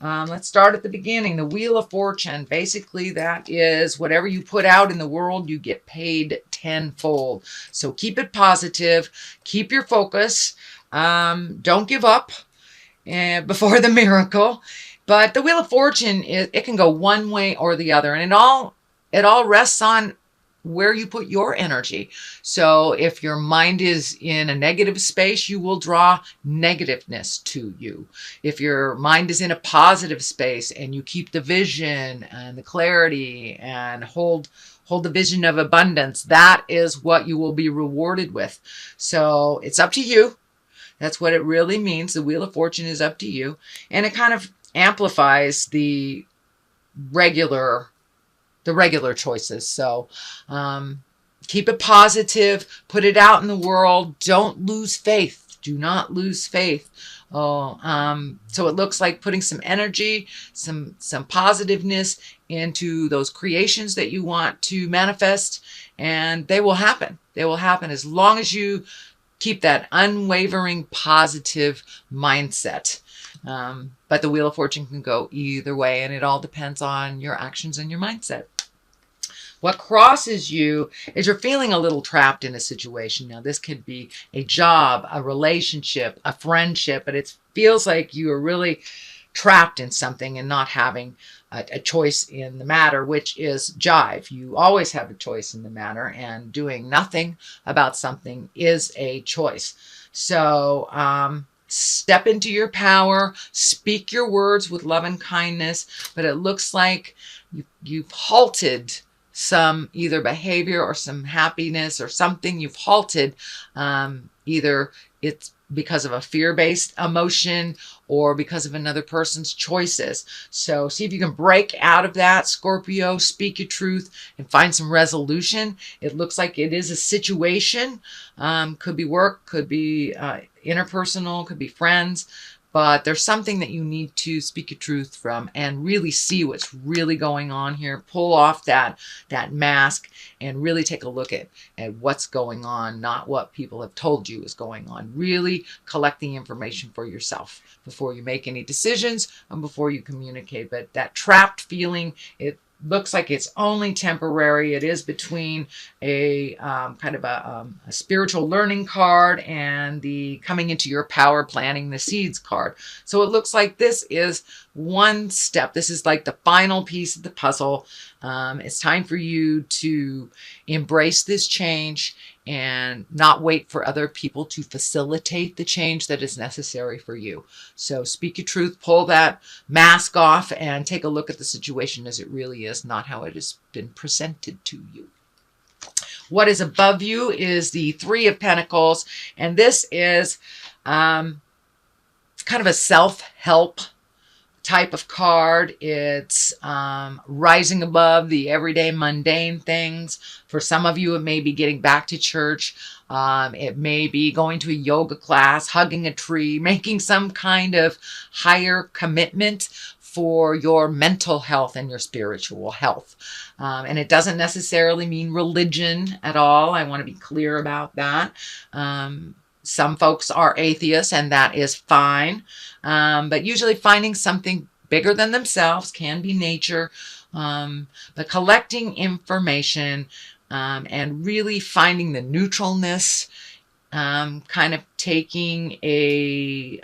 Let's start at the beginning. The Wheel of Fortune. Basically, that is whatever you put out in the world, you get paid tenfold. So keep it positive. Keep your focus. Don't give up before the miracle. But the Wheel of Fortune, it can go one way or the other. And it all rests on where you put your energy. So if your mind is in a negative space, you will draw negativeness to you. If your mind is in a positive space and you keep the vision and the clarity and hold the vision of abundance, that is what you will be rewarded with. So it's up to you. That's what it really means. The Wheel of Fortune is up to you. And it kind of amplifies the regular choices. So keep it positive, put it out in the world. Don't lose faith. Do not lose faith. So it looks like putting some energy, some positiveness into those creations that you want to manifest, and they will happen. They will happen as long as you keep that unwavering positive mindset. But the Wheel of Fortune can go either way, and it all depends on your actions and your mindset. What crosses you is you're feeling a little trapped in a situation. Now, this could be a job, a relationship, a friendship, but it feels like you are really trapped in something and not having a choice in the matter, which is jive. You always have a choice in the matter, and doing nothing about something is a choice. So step into your power, speak your words with love and kindness, but it looks like you've halted some either behavior or some happiness or something you've halted. Either it's because of a fear-based emotion or because of another person's choices. So see if you can break out of that, Scorpio. Speak your truth and find some resolution. It looks like it is a situation. Could be work, could be interpersonal, could be friends. But there's something that you need to speak your truth from and really see what's really going on here. Pull off that mask and really take a look at what's going on, not what people have told you is going on. Really collect the information for yourself before you make any decisions and before you communicate. But that trapped feeling, it looks like it's only temporary. It is between a kind of a spiritual learning card and the coming into your power, planting the seeds card. So it looks like this is one step. This is like the final piece of the puzzle. It's time for you to embrace this change and not wait for other people to facilitate the change that is necessary for you. So speak your truth, pull that mask off, and take a look at the situation as it really is, not how it has been presented to you. What is above you is the Three of Pentacles, and this is kind of a self-help type of card. It's rising above the everyday mundane things. For some of you, it may be getting back to church. It may be going to a yoga class, hugging a tree, making some kind of higher commitment for your mental health and your spiritual health. And it doesn't necessarily mean religion at all. I want to be clear about that. Some folks are atheists, and that is fine. But usually finding something bigger than themselves can be nature. But collecting information and really finding the neutralness, kind of taking a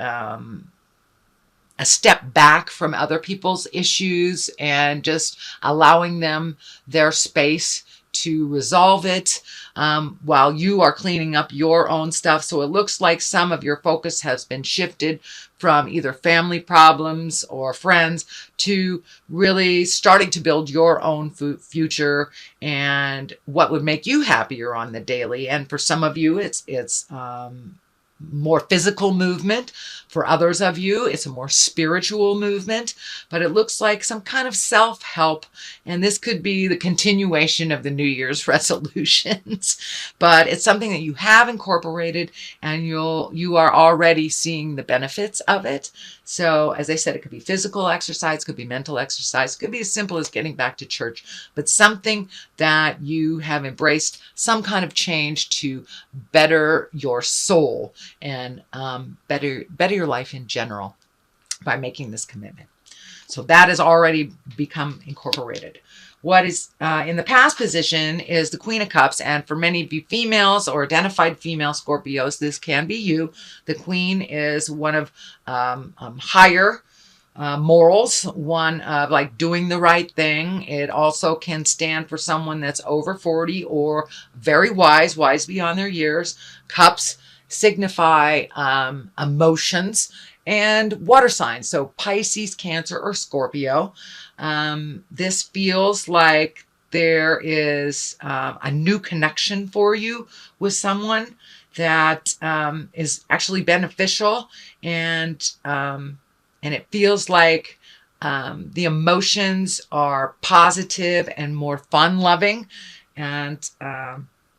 step back from other people's issues and just allowing them their space to resolve it while you are cleaning up your own stuff. So it looks like some of your focus has been shifted from either family problems or friends to really starting to build your own future and what would make you happier on the daily. And for some of you, it's more physical movement. For others of you, it's a more spiritual movement, but it looks like some kind of self-help. And this could be the continuation of the New Year's resolutions, but it's something that you have incorporated and you are already seeing the benefits of it. So as I said, it could be physical exercise, could be mental exercise, could be as simple as getting back to church, but something that you have embraced, some kind of change to better your soul and better your life in general by making this commitment. So that has already become incorporated. What is in the past position is the Queen of Cups. And for many of you females or identified female Scorpios, this can be you. The Queen is one of higher morals, one of like doing the right thing. It also can stand for someone that's over 40 or very wise, wise beyond their years. Cups signify emotions and water signs. So Pisces, Cancer, or Scorpio. This feels like there is a new connection for you with someone that is actually beneficial, and it feels like the emotions are positive and more fun-loving, and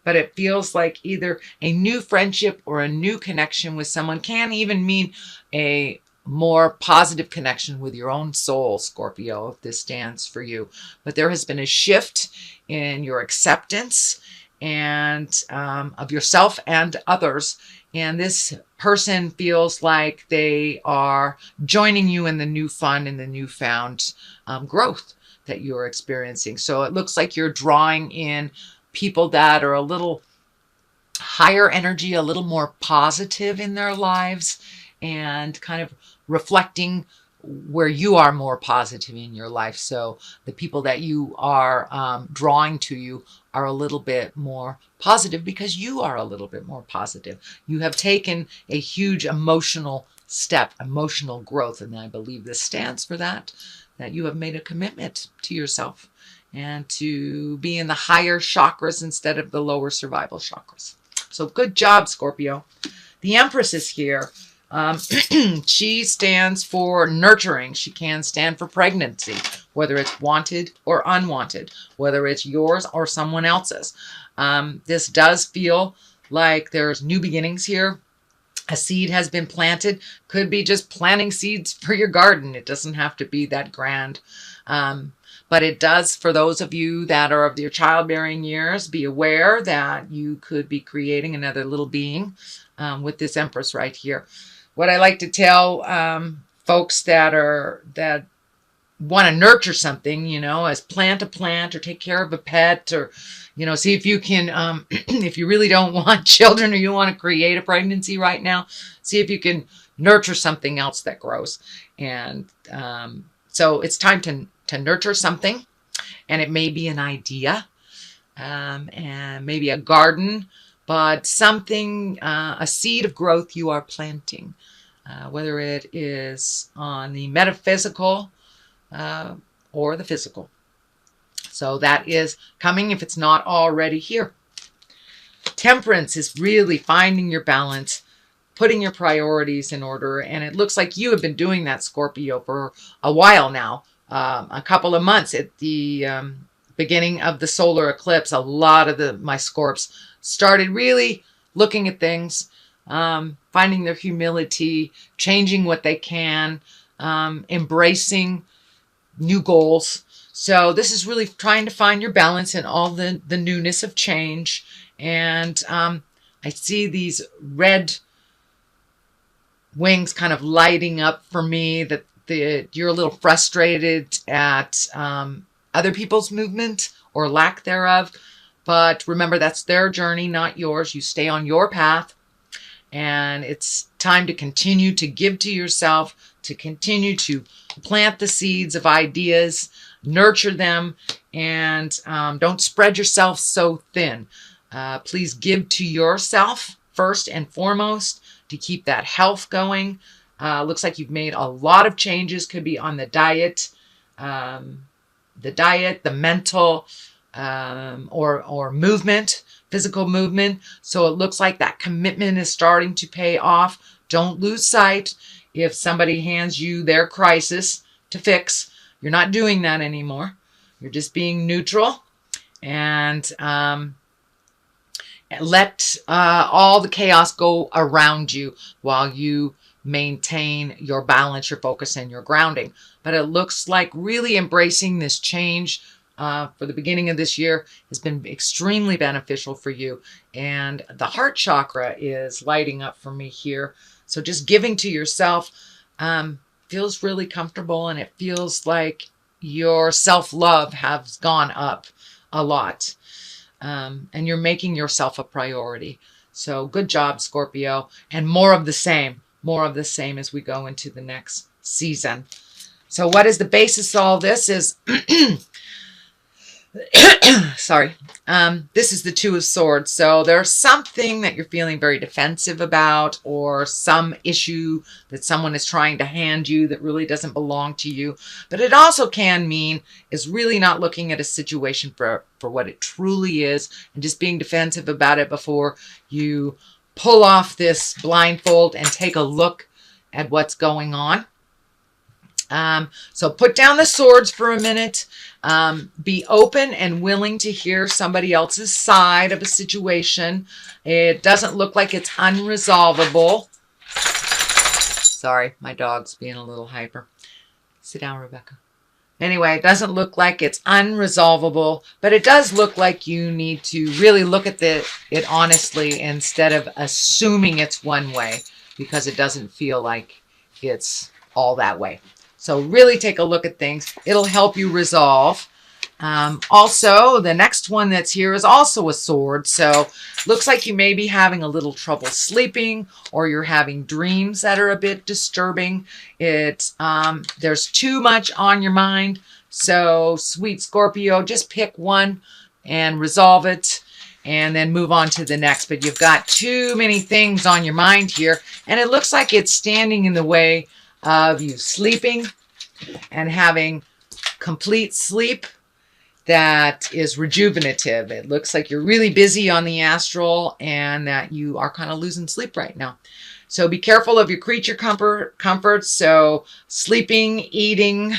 but it feels like either a new friendship or a new connection with someone. Can even mean a more positive connection with your own soul, Scorpio, if this stands for you. But there has been a shift in your acceptance and of yourself and others. And this person feels like they are joining you in the new fun and the newfound growth that you're experiencing. So it looks like you're drawing in people that are a little higher energy, a little more positive in their lives, and kind of reflecting where you are more positive in your life. So the people that you are drawing to you are a little bit more positive because you are a little bit more positive. You have taken a huge emotional step, emotional growth, and I believe this stands for that you have made a commitment to yourself and to be in the higher chakras instead of the lower survival chakras. So good job, Scorpio. The Empress is here. She stands for nurturing. She can stand for pregnancy, whether it's wanted or unwanted, whether it's yours or someone else's. This does feel like there's new beginnings here. A seed has been planted. Could be just planting seeds for your garden. It doesn't have to be that grand. But it does, for those of you that are of your childbearing years, be aware that you could be creating another little being with this Empress right here. What I like to tell folks that want to nurture something, you know, as plant a plant or take care of a pet, or, you know, see if you can, if you really don't want children or you want to create a pregnancy right now, see if you can nurture something else that grows. And so it's time to nurture something, and it may be an idea and maybe a garden, but something, a seed of growth you are planting, whether it is on the metaphysical or the physical. So that is coming if it's not already here. Temperance is really finding your balance, putting your priorities in order, and it looks like you have been doing that, Scorpio, for a while now. A couple of months at the beginning of the solar eclipse, a lot of my Scorps started really looking at things, finding their humility, changing what they can, embracing new goals. So this is really trying to find your balance in all the newness of change. And I see these red wings kind of lighting up for me, that you're a little frustrated at other people's movement or lack thereof. But remember, that's their journey, not yours. You stay on your path. And it's time to continue to give to yourself, to continue to plant the seeds of ideas, nurture them, and don't spread yourself so thin. Please give to yourself first and foremost to keep that health going. Looks like you've made a lot of changes. Could be on the diet, the mental, or movement, physical movement. So it looks like that commitment is starting to pay off. Don't lose sight. If somebody hands you their crisis to fix, you're not doing that anymore. You're just being neutral, and let all the chaos go around you while you maintain your balance, your focus, and your grounding. But it looks like really embracing this change for the beginning of this year has been extremely beneficial for you. And the heart chakra is lighting up for me here. So just giving to yourself, feels really comfortable, and it feels like your self-love has gone up a lot. And you're making yourself a priority. So good job, Scorpio. And more of the same. More of the same as we go into the next season. So what is the basis of all this is... sorry. This is the Two of Swords. So there's something that you're feeling very defensive about, or some issue that someone is trying to hand you that really doesn't belong to you. But it also can mean is really not looking at a situation for what it truly is, and just being defensive about it before you pull off this blindfold and take a look at what's going on. So put down the swords for a minute. Be open and willing to hear somebody else's side of a situation. It doesn't look like it's unresolvable. Sorry, my dog's being a little hyper. Sit down, Rebecca. Anyway, it doesn't look like it's unresolvable, but it does look like you need to really look at it honestly instead of assuming it's one way, because it doesn't feel like it's all that way. So really take a look at things. It'll help you resolve. Also, the next one that's here is also a sword. So looks like you may be having a little trouble sleeping, or you're having dreams that are a bit disturbing. There's too much on your mind. So sweet Scorpio, just pick one and resolve it, and then move on to the next. But you've got too many things on your mind here, and it looks like it's standing in the way of you sleeping and having complete sleep that is rejuvenative. It looks like you're really busy on the astral, and that you are kind of losing sleep right now. So be careful of your creature comforts. So sleeping, eating,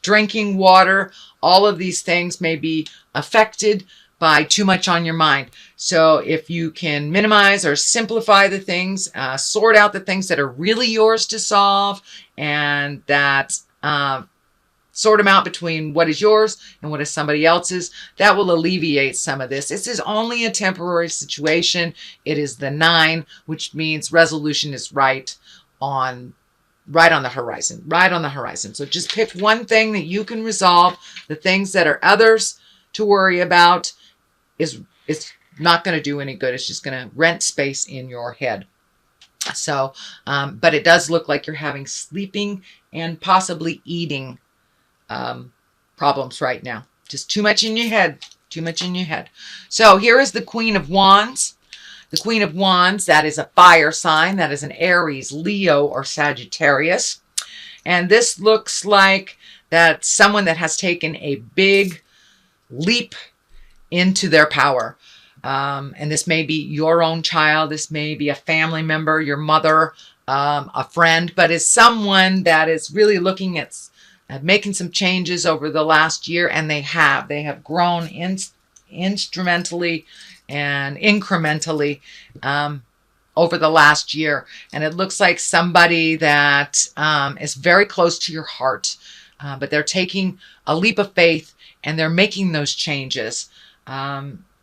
drinking water, all of these things may be affected by too much on your mind. So if you can minimize or simplify the things, sort out the things that are really yours to solve, and that sort them out between what is yours and what is somebody else's, that will alleviate some of this. This is only a temporary situation. It is the 9, which means resolution is right on the horizon, right on the horizon. So just pick one thing that you can resolve. The things that are others to worry about it's not going to do any good. It's just going to rent space in your head. So, but it does look like you're having sleeping and possibly eating problems right now. Just too much in your head. Too much in your head. So here is the Queen of Wands. The Queen of Wands, that is a fire sign. That is an Aries, Leo, or Sagittarius. And this looks like that's someone that has taken a big leap into their power. And this may be your own child. This may be a family member, your mother, a friend, but is someone that is really looking at making some changes over the last year. And they have grown instrumentally and incrementally over the last year. And it looks like somebody that is very close to your heart, but they're taking a leap of faith and they're making those changes.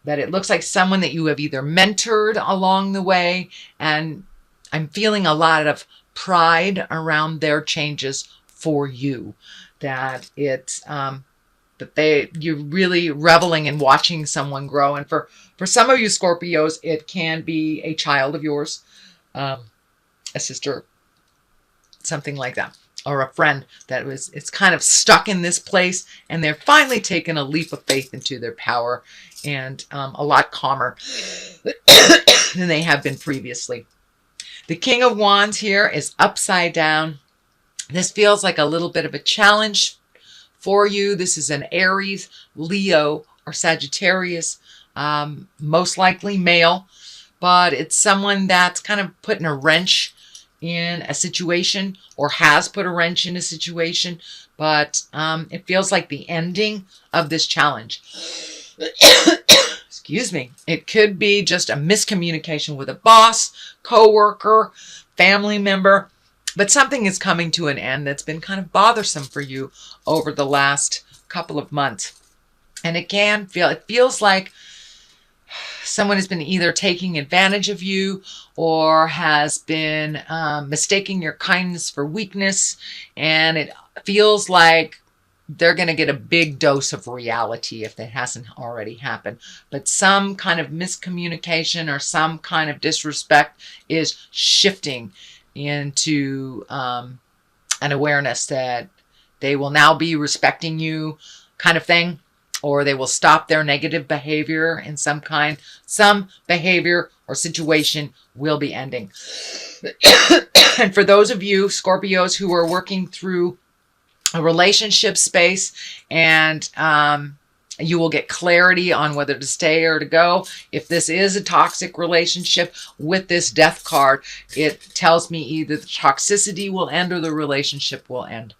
That it looks like someone that you have either mentored along the way, and I'm feeling a lot of pride around their changes for you. That it's you're really reveling in watching someone grow. And for some of you Scorpios, it can be a child of yours, a sister, something like that, or a friend that it's kind of stuck in this place, and they're finally taking a leap of faith into their power, and a lot calmer than they have been previously. The King of Wands here is upside down. This feels like a little bit of a challenge for you. This is an Aries, Leo, or Sagittarius, most likely male, but it's someone that's kind of putting a wrench in a situation, or has put a wrench in a situation, but it feels like the ending of this challenge. Excuse me. It could be just a miscommunication with a boss, coworker, family member, but something is coming to an end that's been kind of bothersome for you over the last couple of months. And it feels like Someone has been either taking advantage of you or has been mistaking your kindness for weakness. And it feels like they're going to get a big dose of reality if that hasn't already happened. But some kind of miscommunication or some kind of disrespect is shifting into an awareness that they will now be respecting you, kind of thing, or they will stop their negative behavior in some kind. Some behavior or situation will be ending. And for those of you Scorpios who are working through a relationship space, and you will get clarity on whether to stay or to go. If this is a toxic relationship, with this death card, it tells me either the toxicity will end or the relationship will end.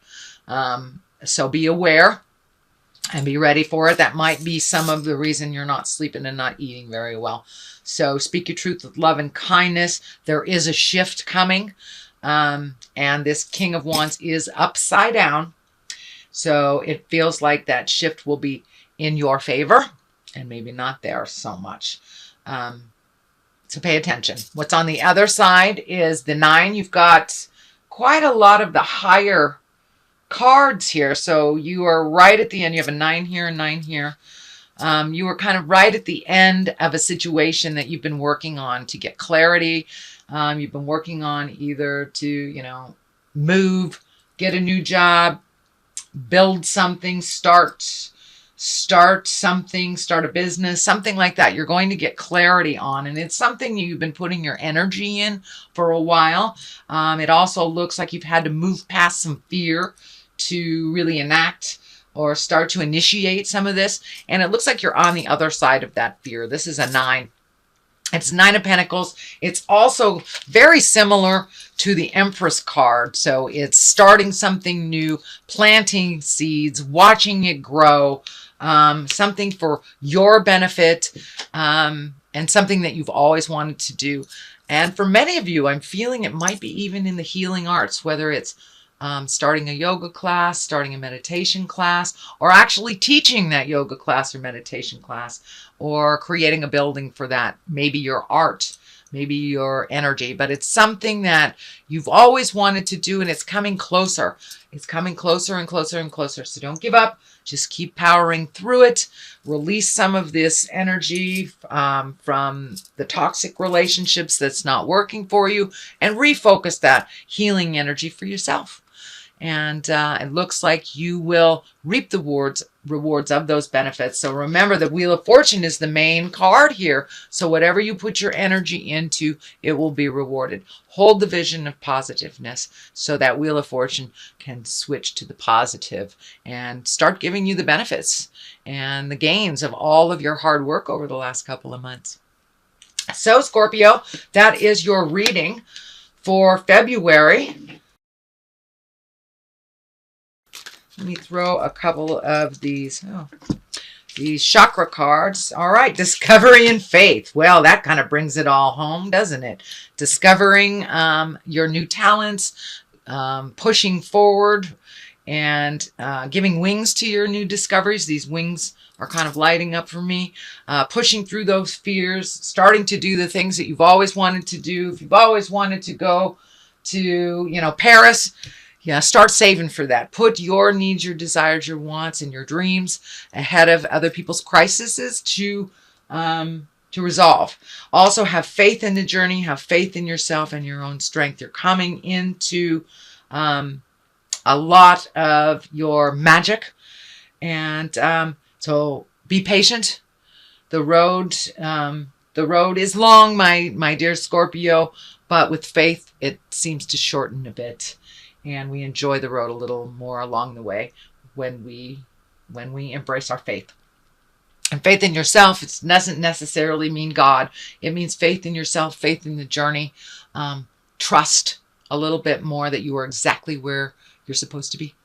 So be aware and be ready for it. That might be some of the reason you're not sleeping and not eating very well. So speak your truth with love and kindness. There is a shift coming. And this King of Wands is upside down. So it feels like that shift will be in your favor and maybe not there so much. So pay attention. What's on the other side is the 9. You've got quite a lot of the higher cards here. So you are right at the end. You have a 9 here, a 9 here. You were kind of right at the end of a situation that you've been working on to get clarity. You've been working on either to, move, get a new job, build something, start something, start a business, something like that. You're going to get clarity on, and it's something you've been putting your energy in for a while. It also looks like you've had to move past some fear to really enact or start to initiate some of this. And it looks like you're on the other side of that fear. This is a 9. It's 9 of Pentacles. It's also very similar to the Empress card. So it's starting something new, planting seeds, watching it grow, something for your benefit, and something that you've always wanted to do. And for many of you, I'm feeling it might be even in the healing arts, whether it's starting a yoga class, starting a meditation class, or actually teaching that yoga class or meditation class, or creating a building for that. Maybe your art, maybe your energy, but it's something that you've always wanted to do, and it's coming closer. It's coming closer and closer and closer. So don't give up. Just keep powering through it. Release some of this energy from the toxic relationships that's not working for you, and refocus that healing energy for yourself. And it looks like you will reap the rewards of those benefits. So remember, the Wheel of Fortune is the main card here. So whatever you put your energy into, it will be rewarded. Hold the vision of positiveness so that Wheel of Fortune can switch to the positive and start giving you the benefits and the gains of all of your hard work over the last couple of months. So Scorpio, that is your reading for February. Let me throw a couple of these chakra cards. All right, discovery and faith. Well, that kind of brings it all home, doesn't it? Discovering your new talents, pushing forward, and giving wings to your new discoveries. These wings are kind of lighting up for me. Pushing through those fears, starting to do the things that you've always wanted to do. If you've always wanted to go to, Paris, yeah, start saving for that. Put your needs, your desires, your wants, and your dreams ahead of other people's crises to resolve. Also, have faith in the journey. Have faith in yourself and your own strength. You're coming into a lot of your magic, and so be patient. The road is long, my dear Scorpio, but with faith, it seems to shorten a bit. And we enjoy the road a little more along the way when we embrace our faith. And faith in yourself, it doesn't necessarily mean God. It means faith in yourself, faith in the journey. Trust a little bit more that you are exactly where you're supposed to be.